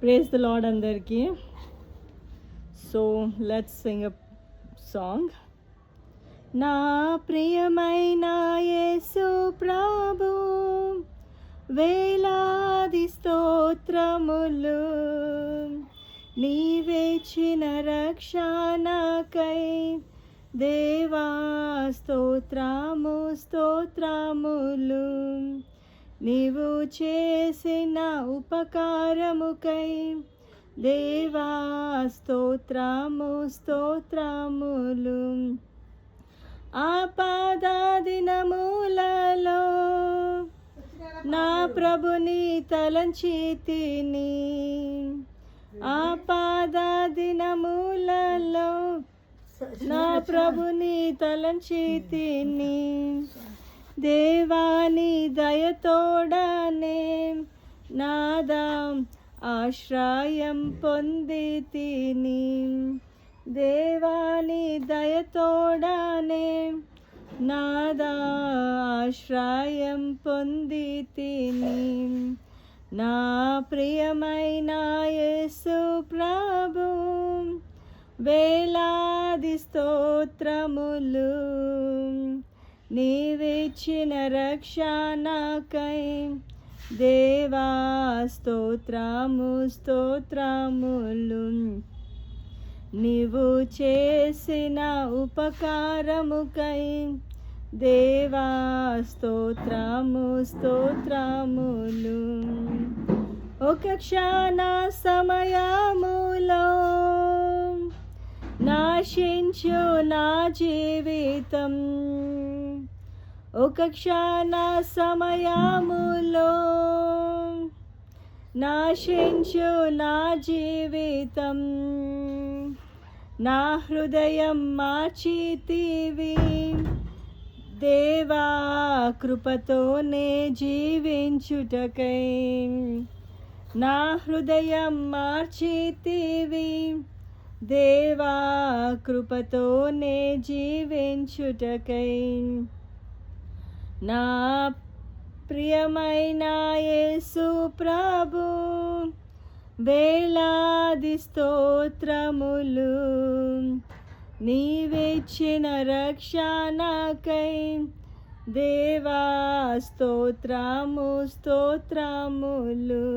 Praise the lord అందరికీ. So let's Singh a song. నా ప్రియమైన యేసు ప్రభు, వేలాది స్తోత్రములు, నీవేచిన రక్షణకై దేవా స్తోత్రము స్తోత్రములు, నీవు చేసిన ఉపకారముకై దేవా స్తోత్రము స్తోత్రములు. ఆపద దినములలో నా ప్రభుని తలంచి తిని, ఆపద దినములలో నా ప్రభుని తలంచి తిని, దేవాని దయతోడనే నాదా ఆశ్రయం పొంది తిని, దేవాని దయతోడనే నాదా ఆశ్రయం పొంది తిని. నా ప్రియమైన యేసు ప్రభు, వేలాది స్తోత్రములు, నీవిచ్చిన రక్షణకై దేవా స్తోత్రము స్తోత్రములు, నీవు చేసిన ఉపకారముకై దేవా స్తోత్రము స్తోత్రములు. ఒక క్షణ సమయములో నాశించు నా జీవితం, ఒక క్షణ సమయములో నాశించు నా జీవితం, నా హృదయం మార్చితివి దేవా కృపతోనే జీవించుటకై, నా హృదయం మార్చితివి దేవా కృపతోనే జీవించుటకై. నా ప్రియమైన యేసు ప్రభు, వేలాది స్తోత్రములు, నీవిచ్చిన రక్షణకై దేవా స్తోత్రము స్తోత్రములు,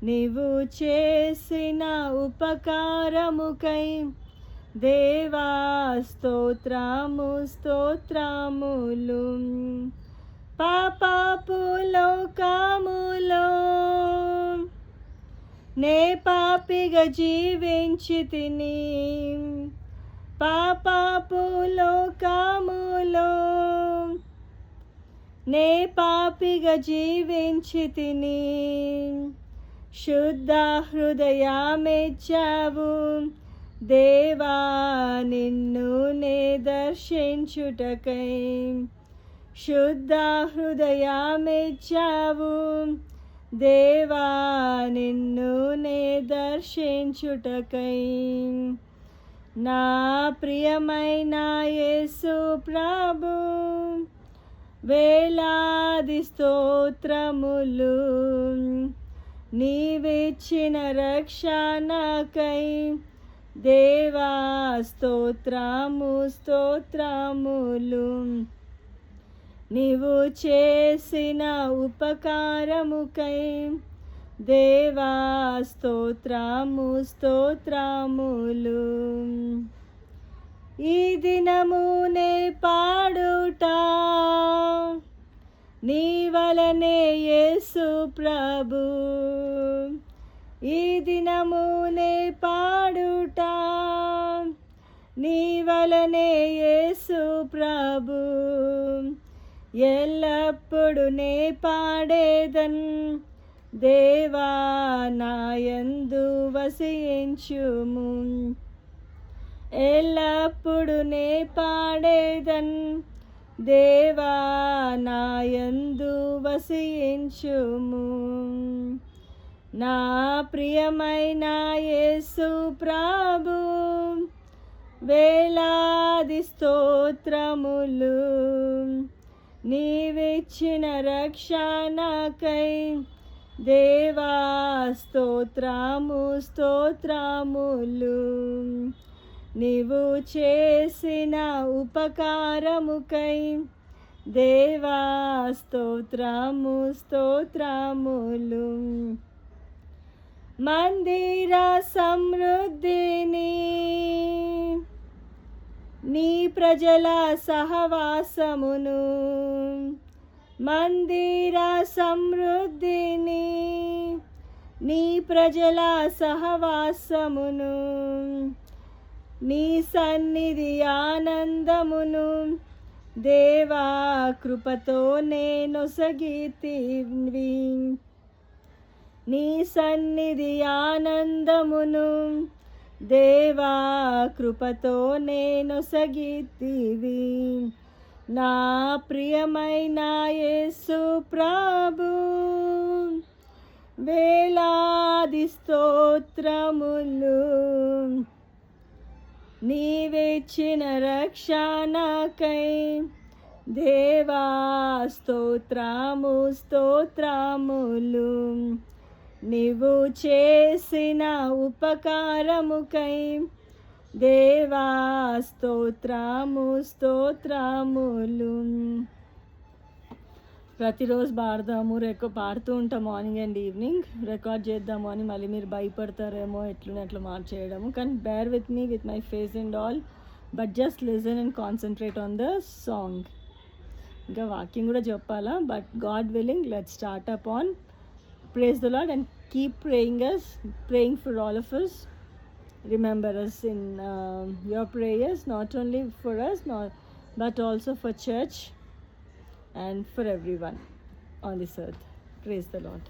నీవు చేసిన ఉపకారముకై దేవా స్తోత్రము స్తోత్రములు. పాపపు లోకములో నే పాపిగా జీవించితిని, పాపపు లోకములో నే పాపిగా జీవించితిని, శుద్ధ హృదయమిచ్చావు దేవా నిన్ను నే దర్శించుటకై, శుద్ధ హృదయమిచ్చావు దేవా నిన్ను నే దర్శించుటకై. నా ప్రియమైన యేసు ప్రభు, వేలాది స్తోత్రములు, నీవిచ్చిన రక్షణకై దేవా స్తోత్రము స్తోత్రములు, నీవు చేసిన ఉపకారముకై దేవా స్తోత్రము స్తోత్రములు. ఈ దినమునే పాడుట నీ వలనే యేసు ప్రభు, ఈ దినమునే పాడుట నీ వలనే యేసు ప్రభు, ఎల్లప్పుడు నే పాడేదన్ దేవా నాయందు వసించుము, ఎల్లప్పుడు నే పాడేదన్ దేవా నాయందు వసించుము. నా ప్రియమైన యేసు ప్రభు, వేలాది స్తోత్రములు, నీవిచ్చిన రక్షణకై దేవా స్తోత్రము స్తోత్రములు. నీవు చేసిన ఉపకారముకై దేవా స్తోత్రము స్తోత్రములు. మందిర సమృద్ధిని నీ ప్రజల సహవాసమును, మందిర సమృద్ధిని నీ ప్రజల సహవాసమును, నీ సన్నిధి ఆనందమును దేవా కృపతో నేనొసగితివి. నీ సన్నిధి ఆనందమును దేవా కృపతో నేనొసగితివి. నా ప్రియమైన యేసు ప్రభు వేలాది స్తోత్రములు. నీవిచ్చిన రక్షణకై దేవా స్తోత్రము స్తోత్రములు. నీవు చేసిన ఉపకారముకై దేవా స్తోత్రము స్తోత్రములు. ప్రతిరోజు పాడదాము, పాడుతూ ఉంటాం మార్నింగ్ అండ్ ఈవినింగ్. రికార్డ్ చేద్దాము అని మళ్ళీ మీరు భయపడతారేమో ఎట్లునే అట్లా మార్చేయడము. కానీ bear with me with my face and all, but just listen and concentrate on the song. ఇంకా వాక్యం కూడా చెప్పాలా, but God willing let's start up on. Praise the Lord and keep praying for all of us. Remember us in your prayers, not only for us, but also for church and for everyone on this earth. Praise the Lord.